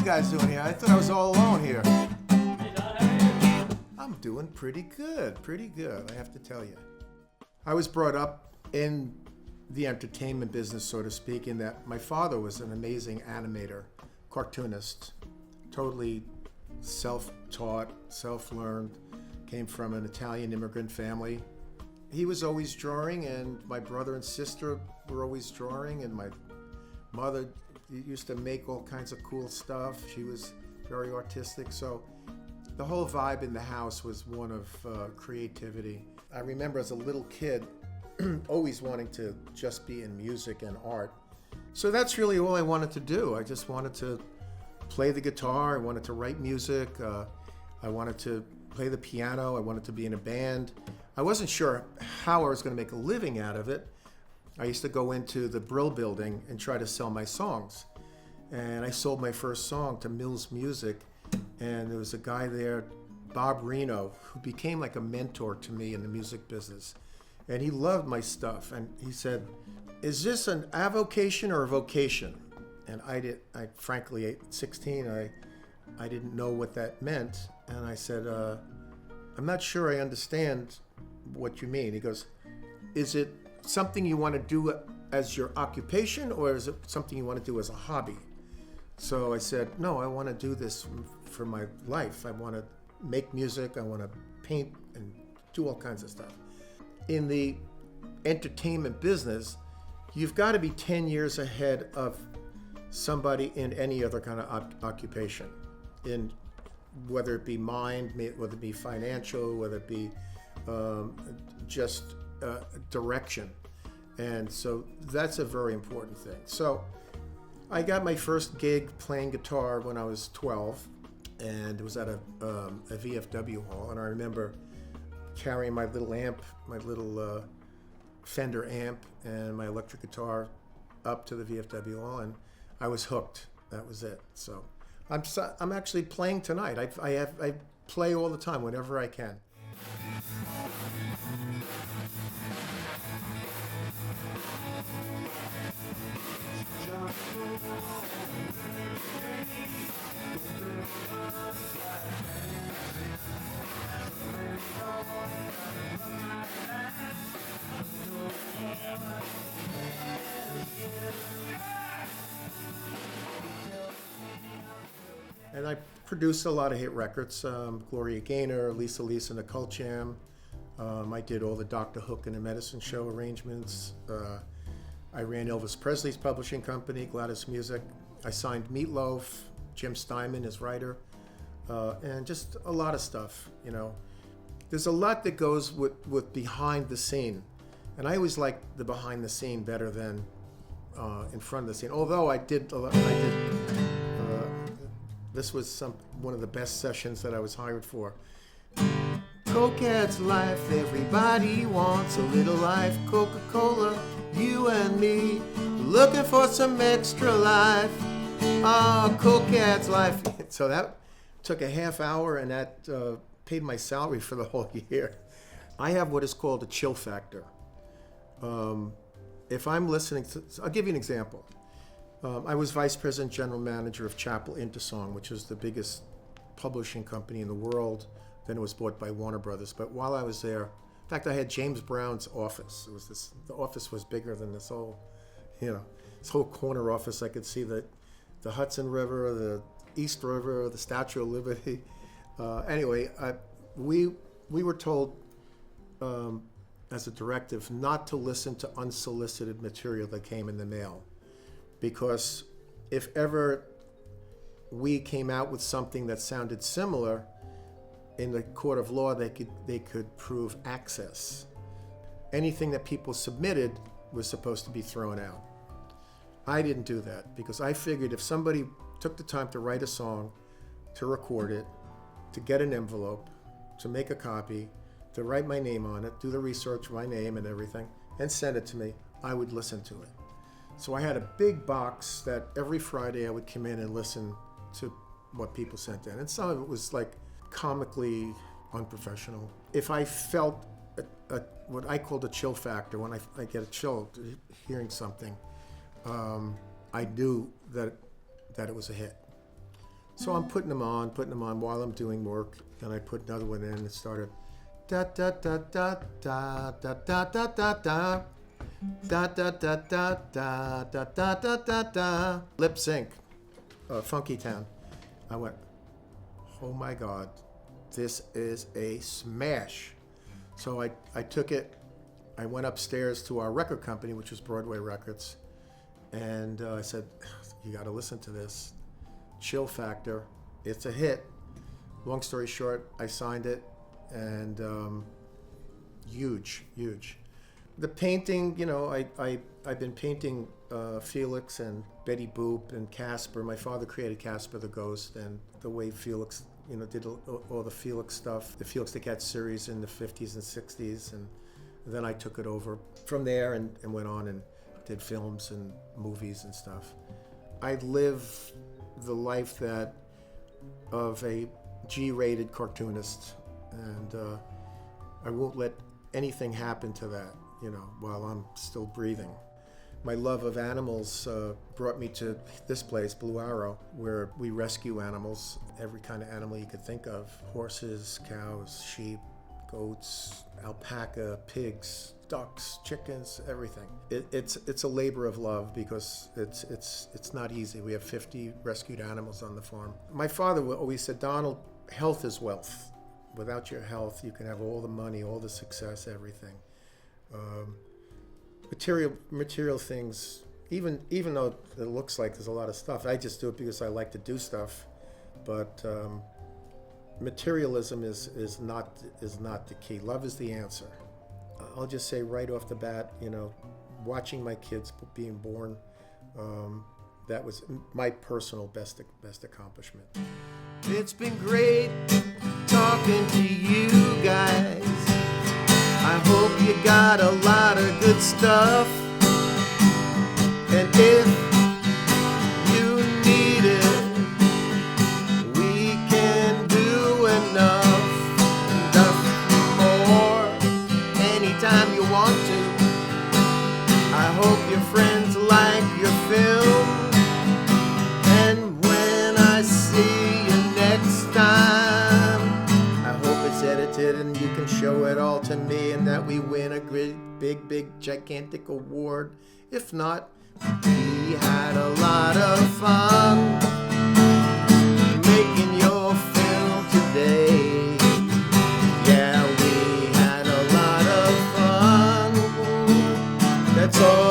Guys doing here? I thought I was all alone here. Hey Don, how are you? I'm doing pretty good, I have to tell you. I was brought up in the entertainment business, so to speak, in that my father was an amazing animator, cartoonist, totally self-taught, self-learned, came from an Italian immigrant family. He was always drawing, and my brother and sister were always drawing, and my mother used to make all kinds of cool stuff. She was very artistic, so the whole vibe in the house was one of creativity. I remember as a little kid always wanting to just be in music and art. So that's really all I wanted to do. I just wanted to play the guitar, I wanted to write music, I wanted to play the piano, I wanted to be in a band. I wasn't sure how I was going to make a living out of it. I used to go into the Brill building and try to sell my songs. And I sold my first song to Mills Music. And there was a guy there, Bob Reno, who became like a mentor to me in the music business. And he loved my stuff. And he said, "Is this an avocation or a vocation?" And I frankly, at 16, I didn't know what that meant. And I said, "I'm not sure I understand what you mean." He goes, "Is it something you want to do as your occupation, or is it something you want to do as a hobby?" So I said, "No, I want to do this for my life. I want to make music, I want to paint and do all kinds of stuff." In the entertainment business, you've got to be 10 years ahead of somebody in any other kind of occupation, in whether it be mind, whether it be financial, whether it be just direction. And so that's a very important thing. So I got my first gig playing guitar when I was 12, and it was at a VFW hall. And I remember carrying my little amp, my little Fender amp, and my electric guitar up to the VFW hall, and I was hooked. That was it. So I'm actually playing tonight. I play all the time whenever I can. And I produced a lot of hit records, Gloria Gaynor, Lisa Lisa and the Cult Jam. I did all the Dr. Hook and the Medicine Show arrangements. I ran Elvis Presley's publishing company, Gladys Music. I signed Meatloaf, Jim Steinman, his writer, and just a lot of stuff, you know. There's a lot that goes with behind the scene, and I always like the behind the scene better than in front of the scene. Although this was one of the best sessions that I was hired for. Coquette's life, everybody wants a little life. Coca-Cola, you and me, looking for some extra life. Oh, Coquette's life. So that took a half hour, and that paid my salary for the whole year. I have what is called a chill factor. If I'm listening to, I'll give you an example. I was vice president general manager of Chappell Intersong, which is the biggest publishing company in the world. Then it was bought by Warner Brothers. But while I was there, in fact, I had James Brown's office. The office was bigger than this whole corner office. I could see the Hudson River, the East River, the Statue of Liberty. Anyway, we were told as a directive not to listen to unsolicited material that came in the mail, because if ever we came out with something that sounded similar, in the court of law, they could prove access. Anything that people submitted was supposed to be thrown out. I didn't do that, because I figured if somebody took the time to write a song, to record it, to get an envelope, to make a copy, to write my name on it, do the research, my name and everything, and send it to me, I would listen to it. So I had a big box that every Friday I would come in and listen to what people sent in. And some of it was like comically unprofessional. If I felt what I called a chill factor, when I get a chill hearing something, I knew that it was a hit. So I'm putting them on while I'm doing work. Then I put another one in and it started da da da da da da da da da da. Da da da da da da da da da da. Lip Sync, Funky Town. I went, oh my God, this is a smash. So I took it, I went upstairs to our record company, which was Broadway Records, and I said, you got to listen to this. Chill factor, it's a hit. Long story short, I signed it, and huge. The painting, you know, I've been painting Felix and Betty Boop and Casper. My father created Casper the Ghost, and the way Felix, you know, did all the Felix stuff, the Felix the Cat series in the 50s and 60s, and then I took it over from there and went on and did films and movies and stuff. I live the life of a G-rated cartoonist, and I won't let anything happen to that, you know, while I'm still breathing. My love of animals brought me to this place, Blue Arrow, where we rescue animals, every kind of animal you could think of: horses, cows, sheep, goats, alpaca, pigs, ducks, chickens, everything. It's a labor of love because it's not easy. We have 50 rescued animals on the farm. My father always said, Donald, health is wealth. Without your health, you can have all the money, all the success, everything. Material things, even though it looks like there's a lot of stuff, I just do it because I like to do stuff. But materialism is not the key. Love is the answer. I'll just say right off the bat, you know, watching my kids being born, that was my personal best accomplishment. It's been great talking to you guys. I hope you got a lot of good stuff. And if you need it, we can do enough more anytime you want to. I hope your friends like your film. And when I see you next time, I hope it's edited and you can show it all to me, and that we win a great, big, gigantic award. If not, we had a lot of fun making your film today. Yeah, we had a lot of fun. That's all